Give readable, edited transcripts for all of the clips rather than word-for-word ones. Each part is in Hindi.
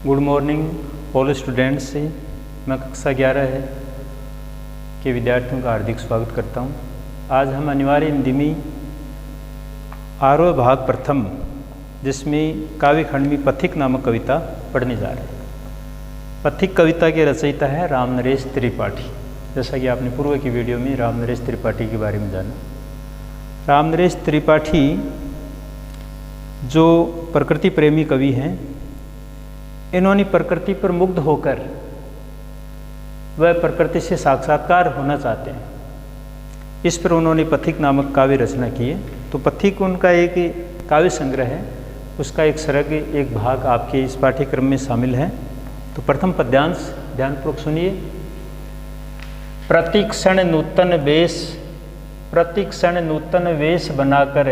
गुड मॉर्निंग ऑल स्टूडेंट्स से मैं कक्षा 11 के विद्यार्थियों का हार्दिक स्वागत करता हूं। आज हम अनिवार्य हिंदी में आरोह भाग प्रथम जिसमें काव्यखंड में पथिक नामक कविता पढ़ने जा रहे हैं। पथिक कविता के रचयिता है रामनरेश त्रिपाठी। जैसा कि आपने पूर्व की वीडियो में रामनरेश त्रिपाठी के बारे में जाना। रामनरेश त्रिपाठी जो प्रकृति प्रेमी कवि हैं, इन्होंने प्रकृति पर मुग्ध होकर वह प्रकृति से साक्षात्कार होना चाहते हैं, इस पर उन्होंने पथिक नामक काव्य रचना की है। तो पथिक उनका एक काव्य संग्रह है, उसका एक सर्ग एक भाग आपके इस पाठ्यक्रम में शामिल है। तो प्रथम पद्यांश ध्यानपूर्वक सुनिए। प्रतिक्षण नूतन वेश बनाकर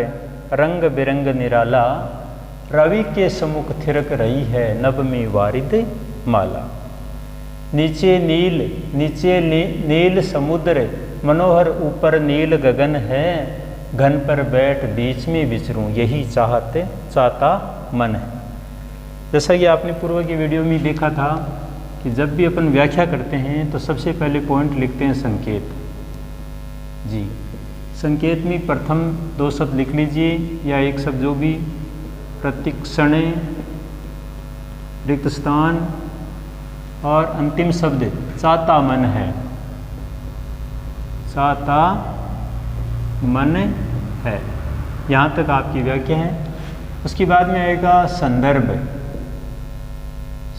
रंग बिरंग निराला, रवि के सम्मुख थिरक रही है नभ में वारिद माला। नीचे नील समुद्र मनोहर, ऊपर नील गगन है, घन पर बैठ बीच में विचरूं, यही चाहता मन है। जैसा कि आपने पूर्व की वीडियो में देखा था कि जब भी अपन व्याख्या करते हैं तो सबसे पहले पॉइंट लिखते हैं संकेत। जी, संकेत में प्रथम दो शब्द लिख लीजिए या एक शब्द जो भी। प्रतिक्षण, रिक्त स्थान और अंतिम शब्द चाहता मन है। चाहता मन है, यहाँ तक आपकी व्याख्या है। उसके बाद में आएगा संदर्भ।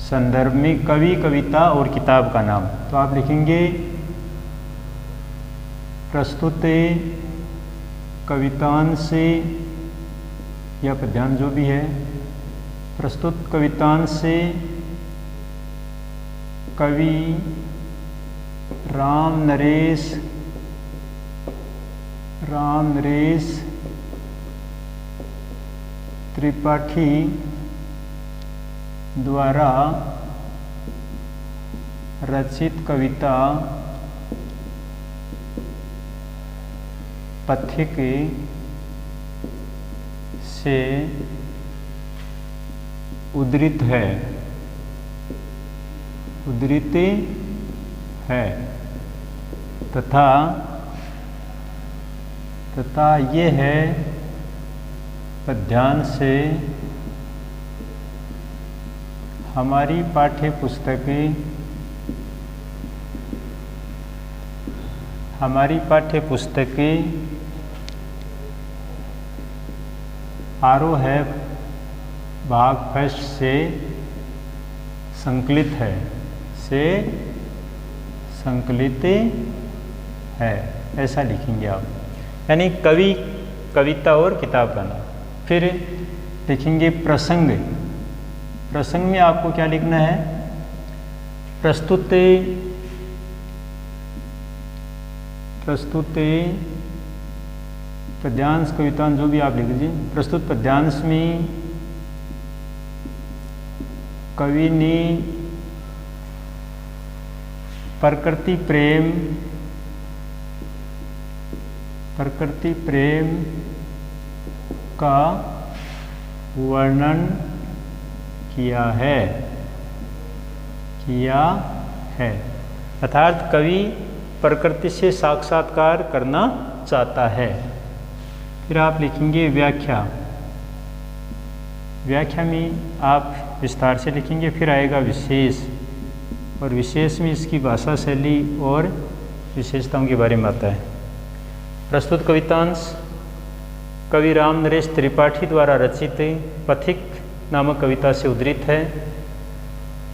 संदर्भ में कवि, कविता और किताब का नाम। तो आप लिखेंगे प्रस्तुत कवितांश या पद्यांश जो भी है, प्रस्तुत कवितांश से कवि रामनरेश त्रिपाठी द्वारा रचित कविता पथिक से उद्धृत है तथा ये है पद्यांश से हमारी पाठ्य पुस्तकें आरोह है भाग फर्स्ट से संकलित है, ऐसा लिखेंगे आप। यानी कवि, कविता और किताब का नाम। फिर लिखेंगे प्रसंग। प्रसंग में आपको क्या लिखना है? प्रस्तुत पद्यांश, कविता जो भी आप लिख लीजिए। प्रस्तुत पद्यांश में कवि ने प्रकृति प्रेम का वर्णन किया है। अर्थात कवि प्रकृति से साक्षात्कार करना चाहता है। फिर आप लिखेंगे व्याख्या। व्याख्या में आप विस्तार से लिखेंगे। फिर आएगा विशेष, और विशेष में इसकी भाषा शैली और विशेषताओं के बारे में आता है। प्रस्तुत कवितांश कवि रामनरेश त्रिपाठी द्वारा रचित पथिक नामक कविता से उद्धृत है।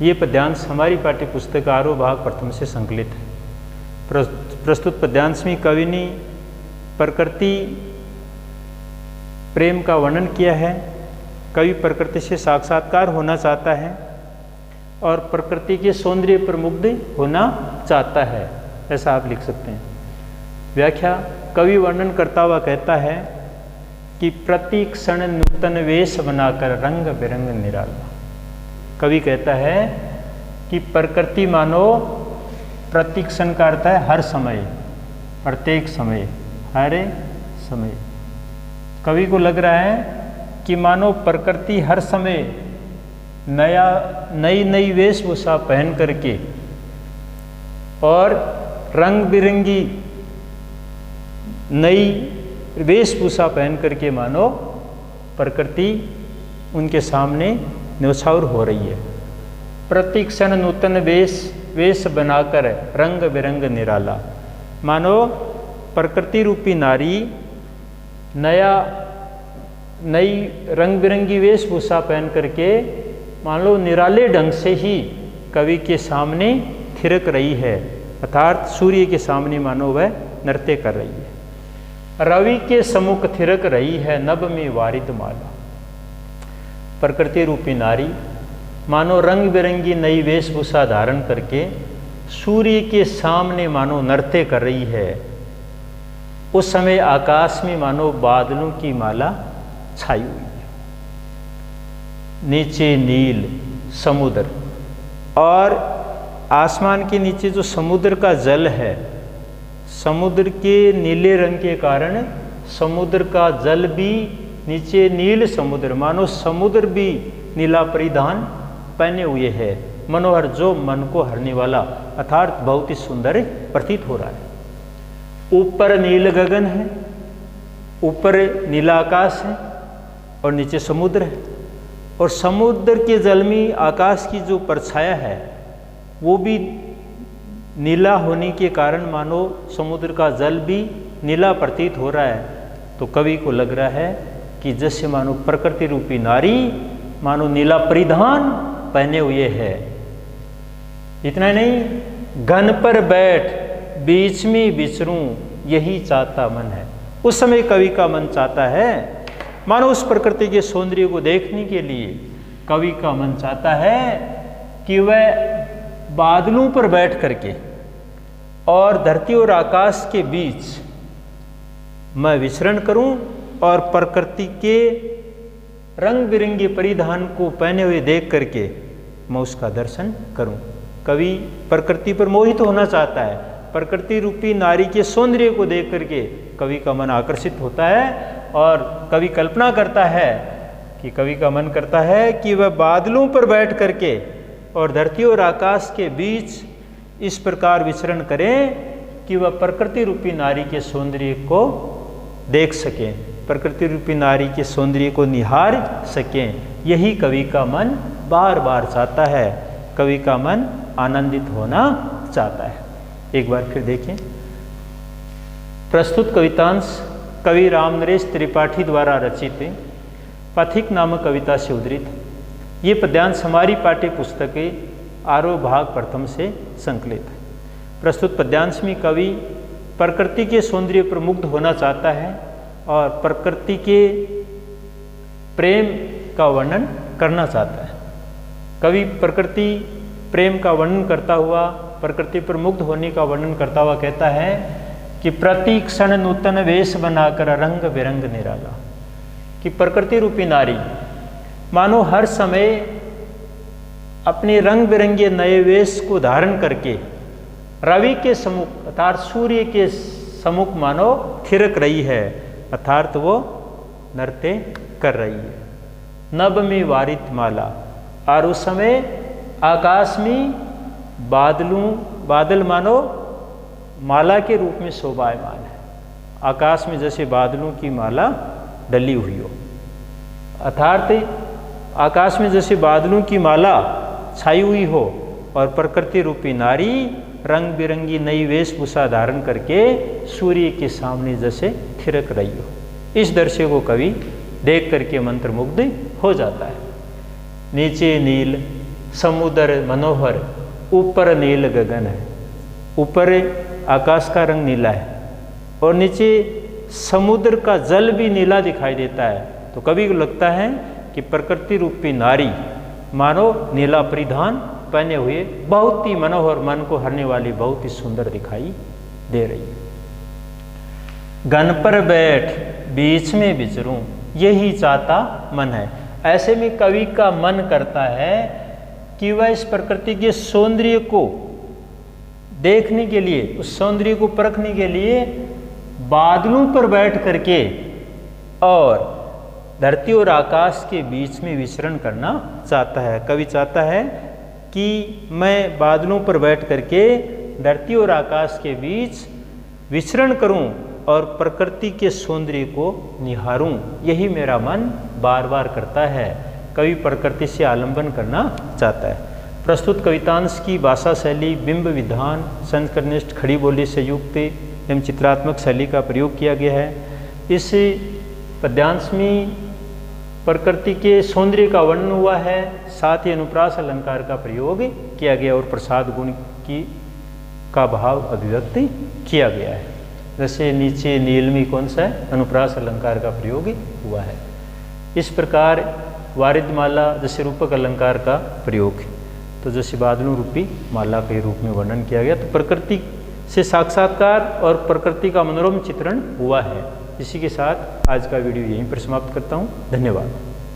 ये पद्यांश हमारी पाठ्य पुस्तक आरोह भाग प्रथम से संकलित है। प्रस्तुत पद्यांश में कवि ने प्रकृति प्रेम का वर्णन किया है। कवि प्रकृति से साक्षात्कार होना चाहता है और प्रकृति के सौंदर्य पर मुग्ध होना चाहता है, ऐसा आप लिख सकते हैं। व्याख्या, कवि वर्णन करता हुआ कहता है कि प्रति क्षण नूतन वेश बनाकर रंग बिरंग निराला। कवि कहता है कि प्रकृति मानो प्रति क्षण का अर्थ है हर समय, प्रत्येक समय, हर समय। कवि को लग रहा है कि मानो प्रकृति हर समय नई वेशभूषा पहन करके और रंग बिरंगी नई वेशभूषा पहन करके मानो प्रकृति उनके सामने न्यौछावर हो रही है। प्रति क्षण नूतन वेश बनाकर रंग बिरंग निराला, मानो प्रकृति रूपी नारी नई रंग बिरंगी वेशभूषा पहन करके मान लो निराले ढंग से ही कवि के सामने थिरक रही है, अर्थात सूर्य के सामने मानो वह नृत्य कर रही है। रवि के सम्मुख थिरक रही है नभ में वारिद माला। प्रकृति रूपी नारी मानो रंग बिरंगी नई वेशभूषा धारण करके सूर्य के सामने मानो नृत्य कर रही है। उस समय आकाश में मानो बादलों की माला छाई हुई है, नीचे नील समुद्र, और आसमान के नीचे जो समुद्र का जल है, समुद्र के नीले रंग के कारण समुद्र का जल भी नीचे नील समुद्र, मानो समुद्र भी नीला परिधान पहने हुए है। मनोहर, जो मन को हरने वाला, अर्थात बहुत ही सुंदर प्रतीत हो रहा है। ऊपर नील गगन है, ऊपर नीला आकाश है और नीचे समुद्र है, और समुद्र के जल में आकाश की जो परछाया है वो भी नीला होने के कारण मानो समुद्र का जल भी नीला प्रतीत हो रहा है। तो कवि को लग रहा है कि जैसे मानो प्रकृति रूपी नारी मानो नीला परिधान पहने हुए है। इतना नहीं, घन पर बैठ बीच में विचरूं यही चाहता मन है। उस समय कवि का मन चाहता है, मानो उस प्रकृति के सौंदर्य को देखने के लिए कवि का मन चाहता है कि वह बादलों पर बैठ करके और धरती और आकाश के बीच मैं विचरण करूं और प्रकृति के रंग बिरंगे परिधान को पहने हुए देख करके मैं उसका दर्शन करूं। कवि प्रकृति पर मोहित होना चाहता है। प्रकृति रूपी नारी के सौंदर्य को देख करके कवि का मन आकर्षित होता है और कवि कल्पना करता है कि कवि का मन करता है कि वह बादलों पर बैठ करके और धरती और आकाश के बीच इस प्रकार विचरण करें कि वह प्रकृति रूपी नारी के सौंदर्य को देख सकें, प्रकृति रूपी नारी के सौंदर्य को निहार सकें। यही कवि का मन बार बार चाहता है, कवि का मन आनंदित होना चाहता है। एक बार फिर देखें, प्रस्तुत कवितांश कवि रामनरेश त्रिपाठी द्वारा रचित पथिक नामक कविता से उद्धृत। ये पद्यांश हमारी पाठ्य पुस्तक के आरोह भाग प्रथम से संकलित है। प्रस्तुत पद्यांश में कवि प्रकृति के सौंदर्य पर मुग्ध होना चाहता है और प्रकृति के प्रेम का वर्णन करना चाहता है। कवि प्रकृति प्रेम का वर्णन करता हुआ, प्रकृति पर मुग्ध होने का वर्णन करता हुआ कहता है कि प्रति क्षण नूतन वेश बनाकर रंग बिरंग निराला। कि प्रकृति रूपी नारी मानो हर समय अपने रंग बिरंगे नए वेश को धारण करके रवि के सम्मुख अर्थात सूर्य के सम्मुख मानो थिरक रही है, अर्थात वो नृत्य कर रही है। नभ में वारित माला, और उस समय आकाश में बादल मानो माला के रूप में शोभायमान है। आकाश में जैसे बादलों की माला डली हुई हो, अर्थात आकाश में जैसे बादलों की माला छाई हुई हो और प्रकृति रूपी नारी रंग बिरंगी नई वेशभूषा धारण करके सूर्य के सामने जैसे थिरक रही हो। इस दृश्य को कवि देख करके मंत्रमुग्ध हो जाता है। नीचे नील समुद्र मनोहर, ऊपर नील गगन है। ऊपर आकाश का रंग नीला है और नीचे समुद्र का जल भी नीला दिखाई देता है। तो कवि को लगता है कि प्रकृति रूपी नारी मानो नीला परिधान पहने हुए बहुत ही मनोहर, मन को हरने वाली, बहुत ही सुंदर दिखाई दे रही है। घन पर बैठ बीच में विचरूं यही चाहता मन है। ऐसे में कवि का मन करता है कि वह इस प्रकृति के सौंदर्य को देखने के लिए, उस सौंदर्य को परखने के लिए बादलों पर बैठ करके और धरती और आकाश के बीच में विचरण करना चाहता है। कवि चाहता है कि मैं बादलों पर बैठ करके धरती और आकाश के बीच विचरण करूं और प्रकृति के सौंदर्य को निहारूं। यही मेरा मन बार बार करता है। कवि प्रकृति से आलंबन करना चाहता है। प्रस्तुत कवितांश की भाषा शैली बिंब विधान, संस्करणिष्ठ, खड़ी बोली से युक्त एवं चित्रात्मक शैली का प्रयोग किया गया है। इस पद्यांश में प्रकृति के सौंदर्य का वर्णन हुआ है, साथ ही अनुप्रास अलंकार का प्रयोग किया गया और प्रसाद गुण का भाव अभिव्यक्त किया गया है। जैसे नीचे नील में कौन सा है, अनुप्रास अलंकार का प्रयोग हुआ है। इस प्रकार वारिधमाला जैसे रूपक अलंकार का प्रयोग, तो जैसे बादलों रूपी माला के रूप में वर्णन किया गया। तो प्रकृति से साक्षात्कार और प्रकृति का मनोरम चित्रण हुआ है। इसी के साथ आज का वीडियो यहीं पर समाप्त करता हूँ। धन्यवाद।